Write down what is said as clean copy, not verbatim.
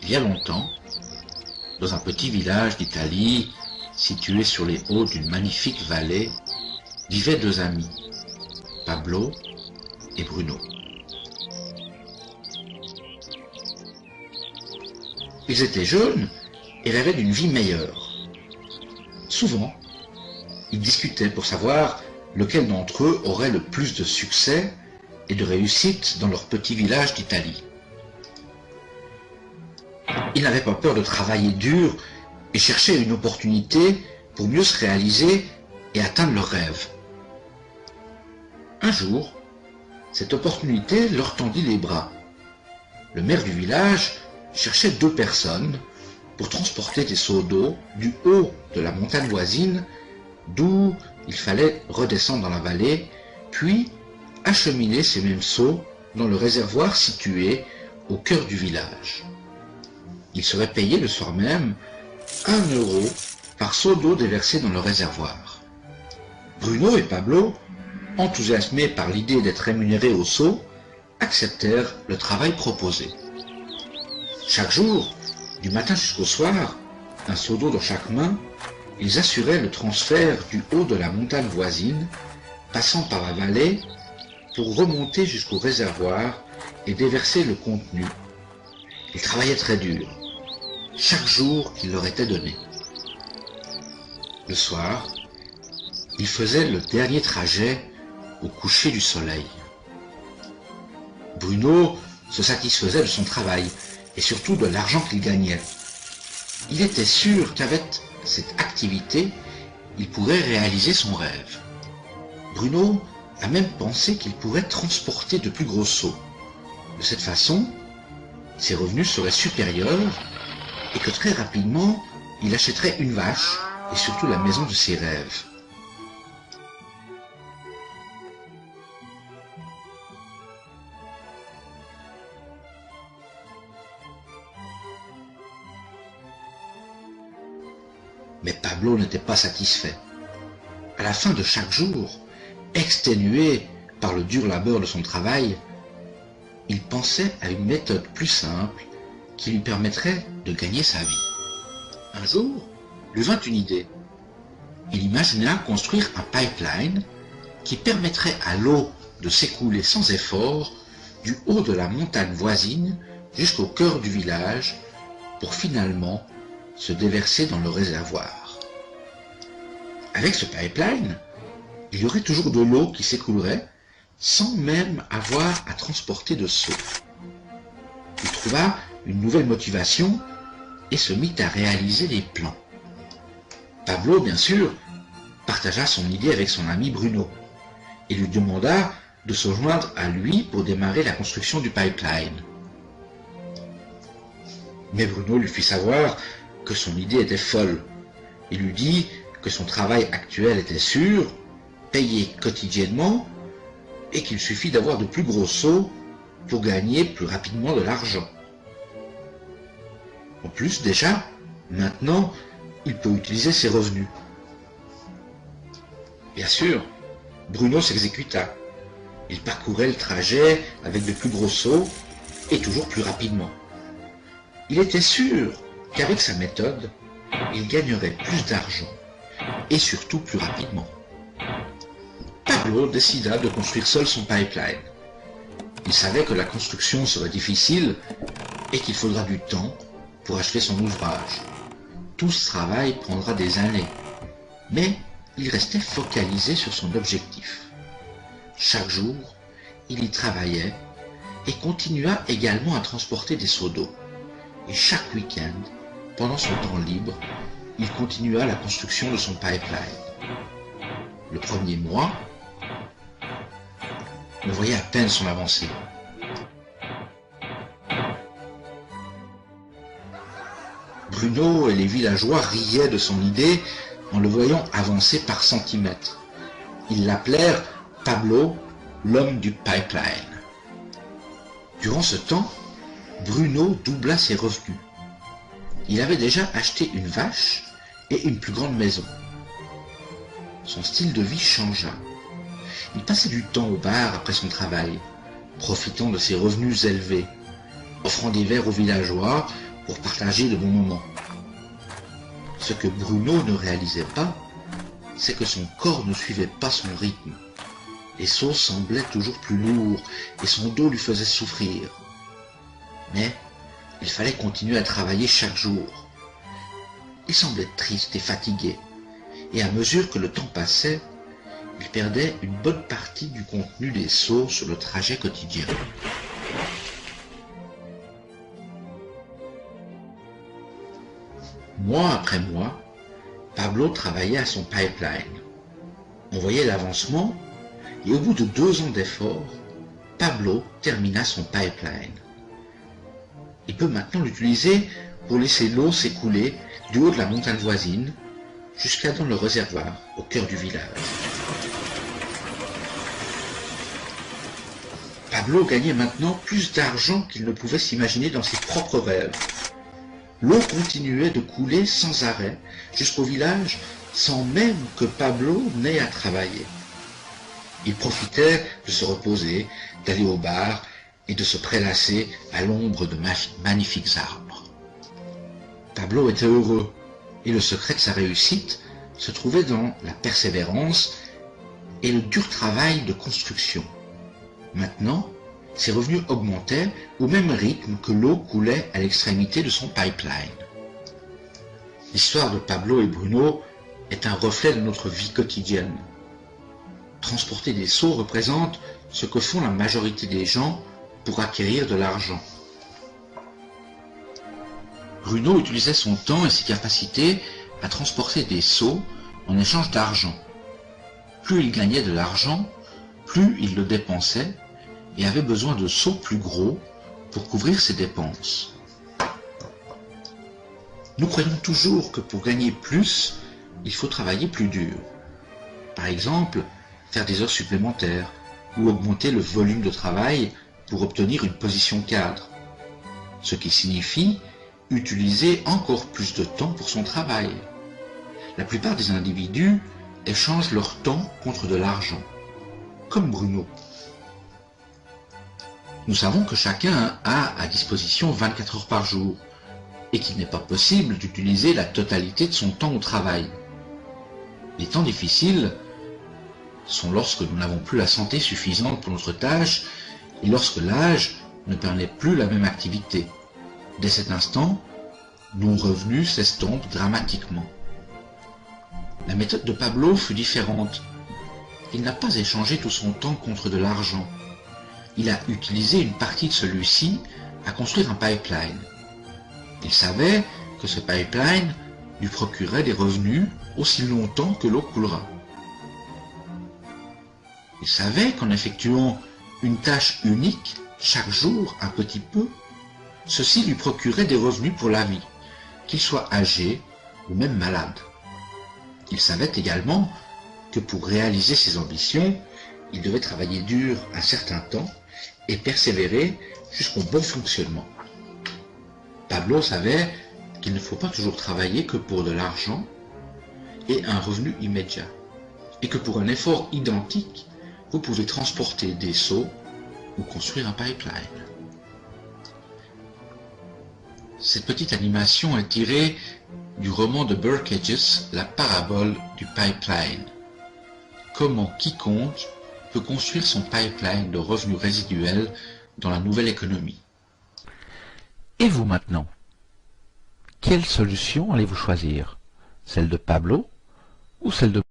Il y a longtemps, dans un petit village d'Italie, situé sur les hauts d'une magnifique vallée, vivaient deux amis, Pablo et Bruno. Ils étaient jeunes et rêvaient d'une vie meilleure. Souvent, ils discutaient pour savoir lequel d'entre eux aurait le plus de succès et de réussite dans leur petit village d'Italie. Ils n'avaient pas peur de travailler dur et cherchaient une opportunité pour mieux se réaliser et atteindre leurs rêves. Un jour, cette opportunité leur tendit les bras. Le maire du village cherchait deux personnes pour transporter des seaux d'eau du haut de la montagne voisine, d'où il fallait redescendre dans la vallée, puis acheminer ces mêmes seaux dans le réservoir situé au cœur du village. Ils seraient payés le soir même 1 euro par seau d'eau déversé dans le réservoir. Bruno et Pablo, enthousiasmés par l'idée d'être rémunérés au seau, acceptèrent le travail proposé. Chaque jour, du matin jusqu'au soir, un seau d'eau dans chaque main, ils assuraient le transfert du haut de la montagne voisine, passant par la vallée, pour remonter jusqu'au réservoir et déverser le contenu. Ils travaillaient très dur, chaque jour qu'il leur était donné. Le soir, ils faisaient le dernier trajet au coucher du soleil. Bruno se satisfaisait de son travail et surtout de l'argent qu'il gagnait. Il était sûr qu'avec cette activité, il pourrait réaliser son rêve. Bruno a même pensé qu'il pourrait transporter de plus gros seaux. De cette façon, ses revenus seraient supérieurs et que très rapidement, il achèterait une vache et surtout la maison de ses rêves. Mais Pablo n'était pas satisfait. À la fin de chaque jour, exténué par le dur labeur de son travail, il pensait à une méthode plus simple qui lui permettrait de gagner sa vie. Un jour, lui vint une idée. Il imagina construire un pipeline qui permettrait à l'eau de s'écouler sans effort du haut de la montagne voisine jusqu'au cœur du village pour finalement se déverser dans le réservoir. Avec ce pipeline, il y aurait toujours de l'eau qui s'écoulerait sans même avoir à transporter de seaux. Il trouva une nouvelle motivation et se mit à réaliser les plans. Pablo, bien sûr, partagea son idée avec son ami Bruno et lui demanda de se joindre à lui pour démarrer la construction du pipeline. Mais Bruno lui fit savoir que son idée était folle. Il lui dit que son travail actuel était sûr, payé quotidiennement, et qu'il suffit d'avoir de plus gros seaux pour gagner plus rapidement de l'argent. En plus, déjà, maintenant, il peut utiliser ses revenus. Bien sûr, Bruno s'exécuta. Il parcourait le trajet avec de plus gros seaux et toujours plus rapidement. Il était sûr qu'avec sa méthode, il gagnerait plus d'argent et surtout plus rapidement. Pablo décida de construire seul son pipeline. Il savait que la construction serait difficile et qu'il faudra du temps pour achever son ouvrage. Tout ce travail prendra des années, mais il restait focalisé sur son objectif. Chaque jour, il y travaillait et continua également à transporter des seaux d'eau. Et chaque week-end, pendant son temps libre, il continua la construction de son pipeline. Le premier mois, on voyait à peine son avancée. Bruno et les villageois riaient de son idée en le voyant avancer par centimètres. Ils l'appelèrent Pablo, l'homme du pipeline. Durant ce temps, Bruno doubla ses revenus. Il avait déjà acheté une vache et une plus grande maison. Son style de vie changea. Il passait du temps au bar après son travail, profitant de ses revenus élevés, offrant des verres aux villageois pour partager de bons moments. Ce que Bruno ne réalisait pas, c'est que son corps ne suivait pas son rythme. Les sauts semblaient toujours plus lourds et son dos lui faisait souffrir. Mais il fallait continuer à travailler chaque jour. Il semblait triste et fatigué, et à mesure que le temps passait, il perdait une bonne partie du contenu des sauts sur le trajet quotidien. Mois après mois, Pablo travaillait à son pipeline. On voyait l'avancement, et au bout de 2 ans d'efforts, Pablo termina son pipeline. Il peut maintenant l'utiliser pour laisser l'eau s'écouler du haut de la montagne voisine jusqu'à dans le réservoir au cœur du village. Pablo gagnait maintenant plus d'argent qu'il ne pouvait s'imaginer dans ses propres rêves. L'eau continuait de couler sans arrêt jusqu'au village sans même que Pablo n'ait à travailler. Il profitait de se reposer, d'aller au bar et de se prélasser à l'ombre de magnifiques arbres. Pablo était heureux et le secret de sa réussite se trouvait dans la persévérance et le dur travail de construction. Maintenant, ses revenus augmentaient au même rythme que l'eau coulait à l'extrémité de son pipeline. L'histoire de Pablo et Bruno est un reflet de notre vie quotidienne. Transporter des seaux représente ce que font la majorité des gens pour acquérir de l'argent. Bruno utilisait son temps et ses capacités à transporter des seaux en échange d'argent. Plus il gagnait de l'argent, plus il le dépensait et avait besoin de seaux plus gros pour couvrir ses dépenses. Nous croyons toujours que pour gagner plus, il faut travailler plus dur. Par exemple, faire des heures supplémentaires ou augmenter le volume de travail pour obtenir une position cadre, ce qui signifie utiliser encore plus de temps pour son travail. La plupart des individus échangent leur temps contre de l'argent, comme Bruno. Nous savons que chacun a à disposition 24 heures par jour et qu'il n'est pas possible d'utiliser la totalité de son temps au travail. Les temps difficiles sont lorsque nous n'avons plus la santé suffisante pour notre tâche et lorsque l'âge ne permet plus la même activité. Dès cet instant, nos revenus s'estompent dramatiquement. La méthode de Pablo fut différente. Il n'a pas échangé tout son temps contre de l'argent. Il a utilisé une partie de celui-ci à construire un pipeline. Il savait que ce pipeline lui procurait des revenus aussi longtemps que l'eau coulera. Il savait qu'en effectuant une tâche unique, chaque jour un petit peu, ceci lui procurait des revenus pour la vie, qu'il soit âgé ou même malade. Il savait également que pour réaliser ses ambitions, il devait travailler dur un certain temps et persévérer jusqu'au bon fonctionnement. Pablo savait qu'il ne faut pas toujours travailler que pour de l'argent et un revenu immédiat, et que pour un effort identique, vous pouvez transporter des seaux ou construire un pipeline. Cette petite animation est tirée du roman de Burke Hedges, La parabole du pipeline. Comment quiconque peut construire son pipeline de revenus résiduels dans la nouvelle économie. Et vous maintenant? Quelle solution allez-vous choisir? Celle de Pablo ou celle de